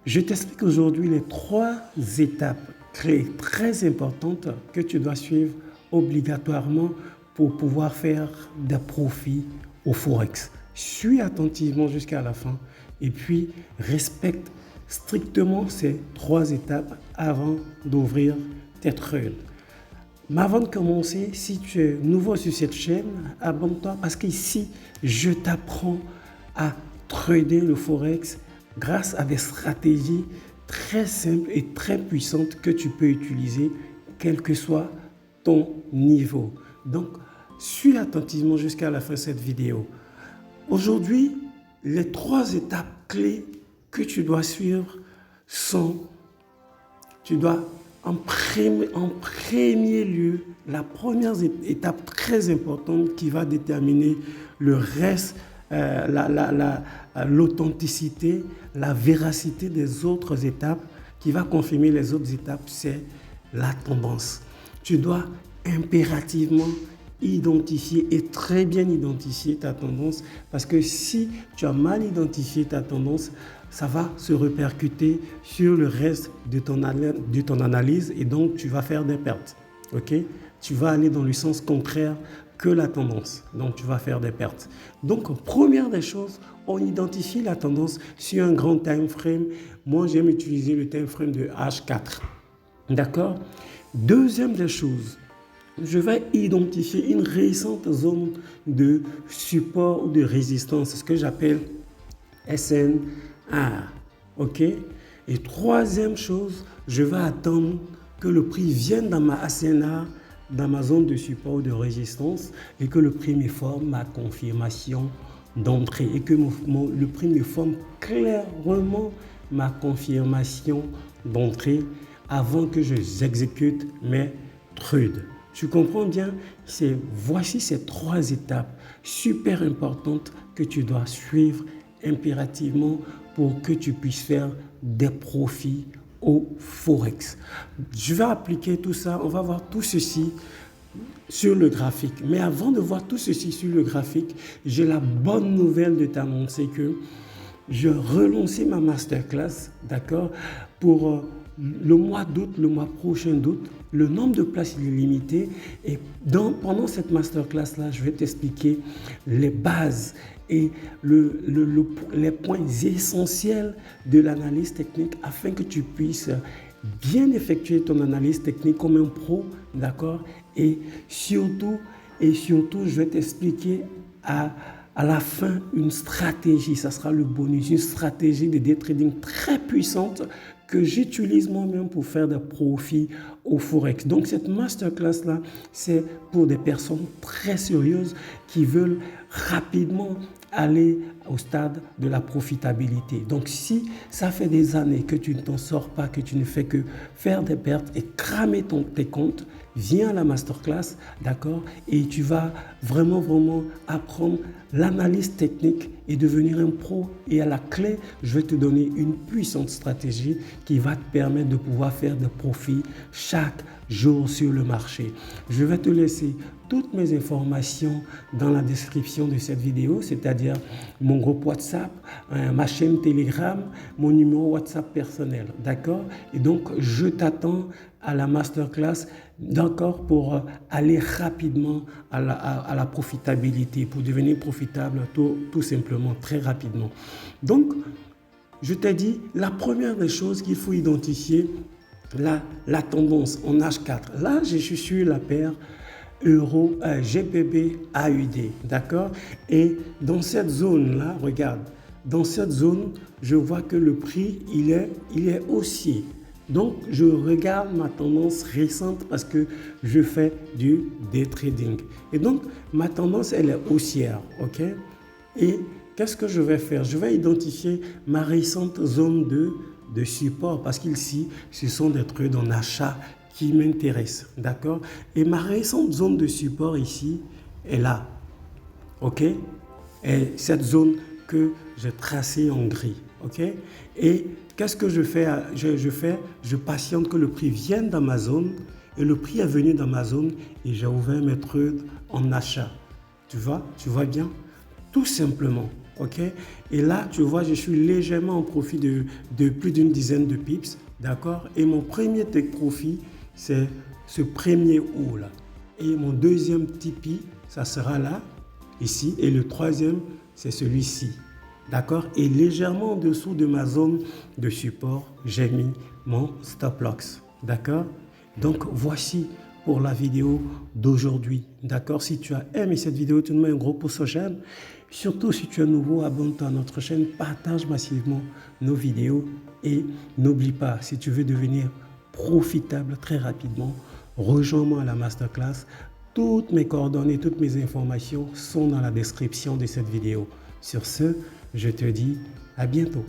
Je t'explique aujourd'hui les 3 étapes clés très importantes que tu dois suivre obligatoirement pour pouvoir faire des profits au Forex. Suis attentivement jusqu'à la fin et puis respecte strictement ces 3 étapes avant d'ouvrir tes trades. Mais avant de commencer, si tu es nouveau sur cette chaîne, abonne-toi parce qu'ici, je t'apprends à trader le Forex grâce à des stratégies très simples et très puissantes que tu peux utiliser, quel que soit ton niveau. Donc, suis attentivement jusqu'à la fin de cette vidéo. Aujourd'hui, les 3 étapes clés que tu dois suivre sont, tu dois en premier lieu, la première étape très importante qui va déterminer le reste, l'authenticité, la véracité des autres étapes, qui va confirmer les autres étapes, c'est la tendance. Tu dois impérativement identifier et très bien identifier ta tendance, parce que si tu as mal identifié ta tendance, ça va se répercuter sur le reste de ton analyse et donc tu vas faire des pertes. Ok? Tu vas aller dans le sens contraire que la tendance. Donc tu vas faire des pertes. Donc première des choses, on identifie la tendance sur un grand time frame. Moi j'aime utiliser le time frame de H4. D'accord? Deuxième des choses, je vais identifier une récente zone de support ou de résistance, ce que j'appelle SNR. Ok? Et troisième chose, je vais attendre que le prix vienne dans ma SNR, dans ma zone de support ou de résistance, et que le prix me forme ma confirmation d'entrée et que le prix me forme clairement ma confirmation d'entrée avant que j'exécute mes trades. Tu comprends bien? Voici ces 3 étapes super importantes que tu dois suivre impérativement pour que tu puisses faire des profits au Forex. Je vais appliquer tout ça, on va voir tout ceci sur le graphique. Mais avant de voir tout ceci sur le graphique, j'ai la bonne nouvelle de t'annoncer que je relançais ma masterclass, d'accord, pour le mois d'août, le mois prochain d'août. Le nombre de places il est limité et pendant cette masterclass-là, je vais t'expliquer les bases et les points essentiels de l'analyse technique afin que tu puisses bien effectuer ton analyse technique comme un pro, d'accord? Et surtout, je vais t'expliquer à la fin une stratégie, ça sera le bonus, une stratégie de day trading très puissante que j'utilise moi-même pour faire des profits au Forex. Donc cette masterclass-là, c'est pour des personnes très sérieuses qui veulent rapidement aller au stade de la profitabilité. Donc si ça fait des années que tu ne t'en sors pas, que tu ne fais que faire des pertes et cramer tes comptes, viens à la masterclass, d'accord? Et tu vas vraiment apprendre l'analyse technique et devenir un pro. Et à la clé, je vais te donner une puissante stratégie qui va te permettre de pouvoir faire des profits chaque jour sur le marché. Je vais te laisser toutes mes informations dans la description de cette vidéo, c'est-à-dire mon groupe WhatsApp, ma chaîne Telegram, mon numéro WhatsApp personnel, d'accord? Et donc, je t'attends à la masterclass, d'accord, pour aller rapidement à la profitabilité, pour devenir profitable tout simplement, très rapidement. Donc, je t'ai dit, la première des choses qu'il faut identifier, la tendance en H4. Là, je suis sur la paire Euro, GBP, AUD, d'accord? Et dans cette zone-là, regarde, dans cette zone, je vois que le prix, il est haussier. Donc, je regarde ma tendance récente parce que je fais du day trading. Et donc, ma tendance, elle est haussière, ok? Et qu'est-ce que je vais faire? Je vais identifier ma récente zone de support parce qu'ici, ce sont des trades en achat qui m'intéressent, d'accord? Et ma récente zone de support ici est là, ok? Et cette zone que j'ai tracée en gris, ok? Et qu'est-ce que je fais? Je patiente que le prix vienne dans ma zone et le prix est venu dans ma zone et j'ai ouvert mes trades en achat. Tu vois bien? Tout simplement, ok? Et là, tu vois, je suis légèrement en profit de plus d'une dizaine de pips, d'accord? Et mon premier take profit, c'est ce premier haut là. Et mon deuxième Tipeee, ça sera là, ici. Et le troisième, c'est celui-ci, d'accord? Et légèrement en dessous de ma zone de support, j'ai mis mon stop loss, d'accord? Donc, voici pour la vidéo d'aujourd'hui, d'accord? Si tu as aimé cette vidéo, tu nous mets un gros pouce au j'aime. Surtout, si tu es nouveau, abonne-toi à notre chaîne, partage massivement nos vidéos et n'oublie pas, si tu veux devenir profitable très rapidement, rejoins-moi à la masterclass. Toutes mes coordonnées, toutes mes informations sont dans la description de cette vidéo. Sur ce, je te dis à bientôt.